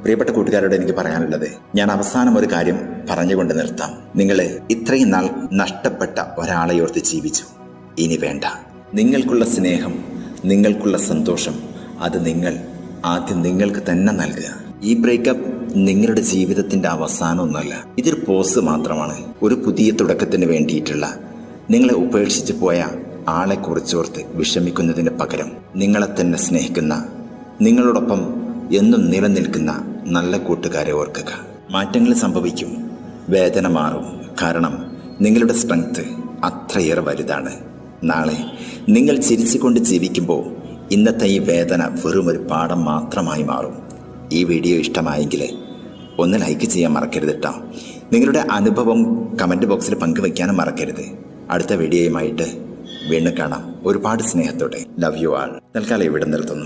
പ്രിയപ്പെട്ട കൂട്ടുകാരോട് എനിക്ക് പറയാനുള്ളത്, ഞാൻ അവസാനം ഒരു കാര്യം പറഞ്ഞുകൊണ്ട് നിർത്താം. നിങ്ങൾ ഇത്രയും നാൾ നഷ്ടപ്പെട്ട ഒരാളെ ഓർത്ത് ജീവിച്ചു. ഇനി വേണ്ട. നിങ്ങൾക്കുള്ള സ്നേഹം, നിങ്ങൾക്കുള്ള സന്തോഷം അത് നിങ്ങൾ ആദ്യം നിങ്ങൾക്ക് തന്നെ നൽകുക. ഈ ബ്രേക്കപ്പ് നിങ്ങളുടെ ജീവിതത്തിന്റെ അവസാനമൊന്നുമല്ല. ഇതൊരു പോസ് മാത്രമാണ്. ഒരു പുതിയ തുടക്കത്തിന് വേണ്ടിയിട്ടുള്ള. നിങ്ങളെ ഉപേക്ഷിച്ച് പോയ ആളെ കുറിച്ചോർത്ത് വിഷമിക്കുന്നതിന് പകരം നിങ്ങളെ തന്നെ സ്നേഹിക്കുന്ന, നിങ്ങളോടൊപ്പം എന്നും നിലനിൽക്കുന്ന നല്ല കൂട്ടുകാരെ ഓർക്കുക. മാറ്റങ്ങൾ സംഭവിക്കും, വേദന മാറും. കാരണം നിങ്ങളുടെ സ്ട്രെങ്ത് അത്രയേറെ വലുതാണ്. നാളെ നിങ്ങൾ ചിരിച്ചുകൊണ്ട് ജീവിക്കുമ്പോൾ ഇന്നത്തെ ഈ വേദന വെറും ഒരു പാഠം മാത്രമായി മാറും. ഈ വീഡിയോ ഇഷ്ടമായെങ്കിൽ ഒന്ന് ലൈക്ക് ചെയ്യാൻ മറക്കരുത് കേട്ടോ. നിങ്ങളുടെ അനുഭവം കമൻറ്റ് ബോക്സിൽ പങ്കുവയ്ക്കാനും മറക്കരുത്. അടുത്ത വീഡിയോയുമായിട്ട് വീണ്ടും കാണാം. ഒരുപാട് സ്നേഹത്തോടെ. Love you all. തൽക്കാലം ഇവിടെ നിർത്തുന്നു.